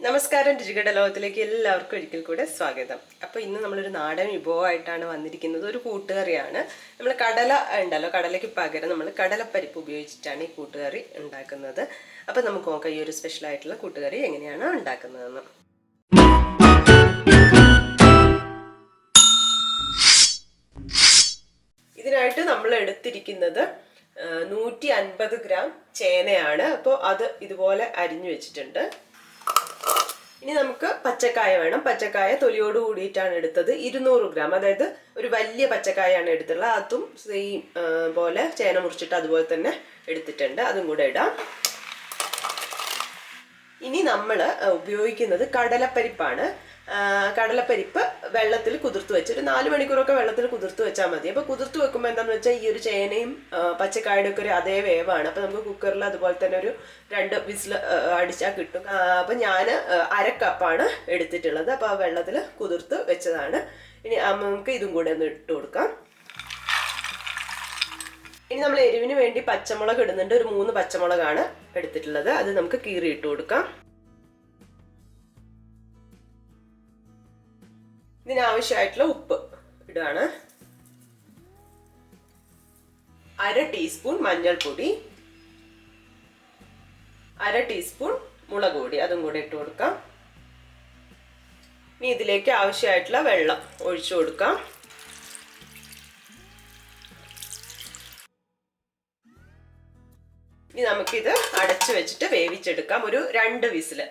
നമസ്കാരം രുചികട ലോകത്തിലേക്ക് എല്ലാവർക്കും ഒരിക്കൽ കൂടെ സ്വാഗതം. അപ്പോൾ ഇന്ന് നമ്മളൊരു നാടൻ വിഭവമായിട്ടാണ് വന്നിരിക്കുന്നത്. ഒരു കൂട്ടുകറിയാണ്. നമ്മൾ കടല ഉണ്ടല്ലോ, കടലയ്ക്ക് പകരം നമ്മൾ കടലപ്പരിപ്പ് ഉപയോഗിച്ചിട്ടാണ് ഈ കൂട്ടുകറി ഉണ്ടാക്കുന്നത്. അപ്പോൾ നമുക്ക് നോക്കാം ഈ ഒരു സ്പെഷ്യൽ ആയിട്ടുള്ള കൂട്ടുകറി എങ്ങനെയാണ് ഉണ്ടാക്കുന്നതെന്ന്. ഇതിനായിട്ട് നമ്മൾ എടുത്തിരിക്കുന്നത് 150 ഗ്രാം ചേനയാണ്. അപ്പോൾ അത് ഇതുപോലെ അരിഞ്ഞു വെച്ചിട്ടുണ്ട്. ഇനി നമുക്ക് പച്ചക്കായ വേണം. പച്ചക്കായ തൊലിയോട് കൂടിയിട്ടാണ് എടുത്തത്. 200 ഗ്രാം, അതായത് ഒരു വലിയ പച്ചക്കായാണ് എടുത്തുള്ളത്. അതും സെയിം പോലെ ചേന മുറിച്ചിട്ട് അതുപോലെ തന്നെ എടുത്തിട്ടുണ്ട്. അതും കൂടെ ഇടാം. ഇനി നമ്മൾ ഉപയോഗിക്കുന്നത് കടലപ്പരിപ്പാണ്. കടലപ്പരിപ്പ് വെള്ളത്തിൽ കുതിർത്ത് വെച്ച് ഒരു 4 മണിക്കൂറൊക്കെ വെള്ളത്തിൽ കുതിർത്ത് വെച്ചാൽ മതി. അപ്പോൾ കുതിർത്ത് വെക്കുമ്പോൾ എന്താണെന്ന് വെച്ചാൽ ഈ ഒരു ചേനയും പച്ചക്കായുടെ ഒക്കെ ഒരു അതേ വേവാണ്. അപ്പോൾ നമുക്ക് കുക്കറിൽ അതുപോലെ തന്നെ ഒരു 2 വിസിൽ അടിച്ചാൽ കിട്ടും. അപ്പം ഞാൻ 1/2 കപ്പാണ് എടുത്തിട്ടുള്ളത്. അപ്പോൾ ആ വെള്ളത്തിൽ കുതിർത്ത് വെച്ചതാണ്. ഇനി നമുക്ക് ഇതും കൂടെ ഒന്ന് ഇട്ട് കൊടുക്കാം. ഇനി നമ്മൾ എരിവിന് വേണ്ടി പച്ചമുളക് ഇടുന്നുണ്ട്. ഒരു 3 പച്ചമുളകാണ് എടുത്തിട്ടുള്ളത്. അത് നമുക്ക് കീറി ഇട്ട് കൊടുക്കാം. ഇതിനാവശ്യമായിട്ടുള്ള ഉപ്പ് ഇടുകയാണ്. 1/2 ടീസ്പൂൺ മഞ്ഞൾപ്പൊടി, 1/2 ടീസ്പൂൺ മുളക് പൊടി, അതും കൂടെ ഇട്ട് കൊടുക്കാം. ഇനി ഇതിലേക്ക് ആവശ്യമായിട്ടുള്ള വെള്ളം ഒഴിച്ചു കൊടുക്കാം. ഇനി നമുക്കിത് അടച്ചു വെച്ചിട്ട് വേവിച്ചെടുക്കാം. ഒരു 2 വിസില്.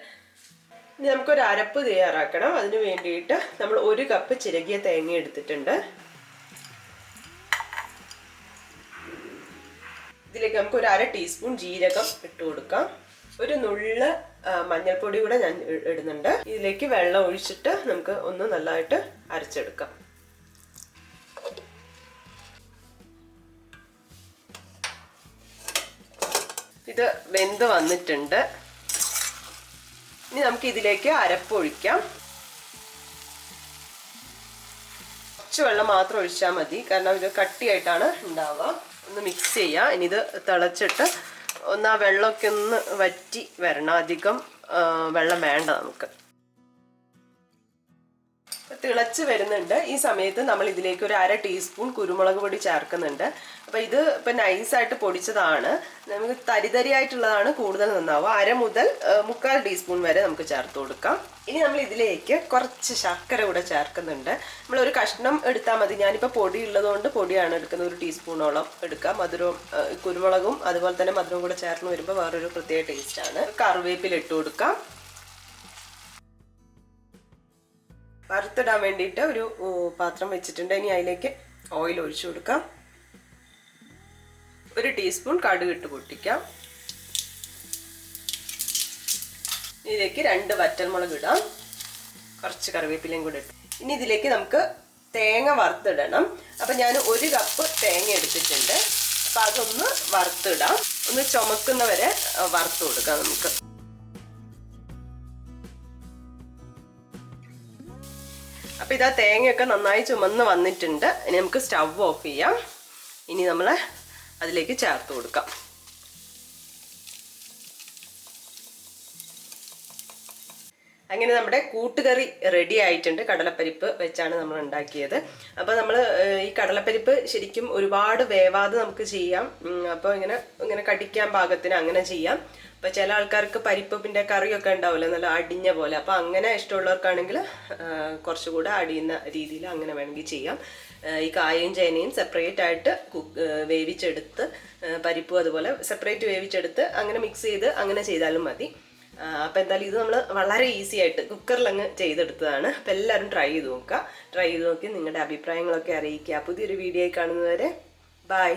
ഇനി നമുക്കൊരു അരപ്പ് തയ്യാറാക്കണം. അതിന് വേണ്ടിയിട്ട് നമ്മൾ 1 കപ്പ് ചിരകിയ തേങ്ങ എടുത്തിട്ടുണ്ട്. ഇതിലേക്ക് നമുക്ക് ഒരു 1/2 ടീസ്പൂൺ ജീരകം ഇട്ട് കൊടുക്കാം. ഒരു നുള്ള് മഞ്ഞൾപ്പൊടി കൂടെ ഞാൻ ഇടുന്നുണ്ട്. ഇതിലേക്ക് വെള്ളം ഒഴിച്ചിട്ട് നമുക്ക് ഒന്ന് നല്ലതായിട്ട് അരച്ചെടുക്കാം. ഇത് വെന്ത് വന്നിട്ടുണ്ട്. ഇനി നമുക്ക് ഇതിലേക്ക് അരപ്പ് ഒഴിക്കാം. കുറച്ച് വെള്ളം മാത്രം ഒഴിച്ചാൽ മതി, കാരണം ഇത് കട്ടിയായിട്ടാണ് ഉണ്ടാവുക. ഒന്ന് മിക്സ് ചെയ്യാം. ഇനി ഇത് തിളച്ചിട്ട് ഒന്ന് ആ വെള്ളമൊക്കെ ഒന്ന് വറ്റി വരണം. അധികം വെള്ളം വേണ്ട നമുക്ക്. തിളച്ച് വരുന്നുണ്ട്. ഈ സമയത്ത് നമ്മൾ ഇതിലേക്ക് ഒരു 1/2 ടീസ്പൂൺ കുരുമുളക് പൊടി ചേർക്കുന്നുണ്ട്. അപ്പോൾ ഇത് ഇപ്പം നൈസായിട്ട് പൊടിച്ചതാണ്. നമുക്ക് തരിതരിയായിട്ടുള്ളതാണ് കൂടുതൽ നന്നാവുക. 1/2 മുതൽ 1/4 ടീസ്പൂൺ വരെ നമുക്ക് ചേർത്ത് കൊടുക്കാം. ഇനി നമ്മൾ ഇതിലേക്ക് കുറച്ച് ശർക്കര കൂടെ ചേർക്കുന്നുണ്ട്. നമ്മളൊരു കഷ്ണം എടുത്താൽ മതി. ഞാനിപ്പോൾ പൊടി ഉള്ളതുകൊണ്ട് പൊടിയാണ് എടുക്കുന്നത്. 1 ടീസ്പൂണോളം എടുക്കാം. മധുരവും കുരുമുളകും അതുപോലെ തന്നെ മധുരവും കൂടെ ചേർന്ന് വരുമ്പോൾ വേറൊരു പ്രത്യേക ടേസ്റ്റാണ്. കറിവേപ്പില ഇട്ട് കൊടുക്കാം. വറുത്തിടാൻ വേണ്ടിയിട്ട് ഒരു പാത്രം വെച്ചിട്ടുണ്ട്. ഇനി അതിലേക്ക് ഓയിൽ ഒഴിച്ചു കൊടുക്കാം. 1 ടീസ്പൂൺ കടുക് ഇട്ട് പൊട്ടിക്കാം. ഇതിലേക്ക് 2 വറ്റൽമുളക് ഇടാം. കുറച്ച് കറിവേപ്പിലയും കൂടെ ഇട്ടു. ഇനി ഇതിലേക്ക് നമുക്ക് തേങ്ങ വറുത്തിടണം. അപ്പം ഞാൻ 1 കപ്പ് തേങ്ങ എടുത്തിട്ടുണ്ട്. അപ്പം അതൊന്ന് വറുത്തിടാം. ഒന്ന് ചുമക്കുന്നവരെ വറുത്ത് കൊടുക്കാം നമുക്ക്. അപ്പം ഇതാ തേങ്ങയൊക്കെ നന്നായി ചുമന്ന് വന്നിട്ടുണ്ട്. ഇനി നമുക്ക് സ്റ്റവ് ഓഫ് ചെയ്യാം. ഇനി നമ്മൾ അതിലേക്ക് ചേർത്ത് കൊടുക്കാം. അങ്ങനെ നമ്മുടെ കൂട്ടുകറി റെഡി ആയിട്ടുണ്ട്. കടലപ്പരിപ്പ് വെച്ചാണ് നമ്മൾ ഉണ്ടാക്കിയത്. അപ്പോൾ നമ്മൾ ഈ കടലപ്പരിപ്പ് ശരിക്കും ഒരുപാട് വേവാതെ നമുക്ക് ചെയ്യാം. അപ്പോൾ ഇങ്ങനെ കടിക്കാൻ പാകത്തിന് അങ്ങനെ ചെയ്യാം. അപ്പോൾ ചില ആൾക്കാർക്ക് പരിപ്പിൻ്റെ കറിയൊക്കെ ഉണ്ടാവില്ല, നല്ല അടിഞ്ഞ പോലെ. അപ്പോൾ അങ്ങനെ ഇഷ്ടമുള്ളവർക്കാണെങ്കിൽ കുറച്ചുകൂടെ അടിയുന്ന രീതിയിൽ അങ്ങനെ വേണമെങ്കിൽ ചെയ്യാം. ഈ കായയും ചേനയും സെപ്പറേറ്റ് ആയിട്ട് വേവിച്ചെടുത്ത്, പരിപ്പും അതുപോലെ സെപ്പറേറ്റ് വേവിച്ചെടുത്ത് അങ്ങനെ മിക്സ് ചെയ്ത് അങ്ങനെ ചെയ്താലും മതി. അപ്പോൾ എന്തായാലും ഇത് നമ്മൾ വളരെ ഈസി ആയിട്ട് കുക്കറിൽ അങ്ങ് ചെയ്തെടുത്തതാണ്. അപ്പോൾ എല്ലാവരും ട്രൈ ചെയ്ത് നോക്കുക. ട്രൈ ചെയ്ത് നോക്കി നിങ്ങളുടെ അഭിപ്രായങ്ങളൊക്കെ അറിയിക്കുക. പുതിയൊരു വീഡിയോ കാണുന്നവരെ ബൈ.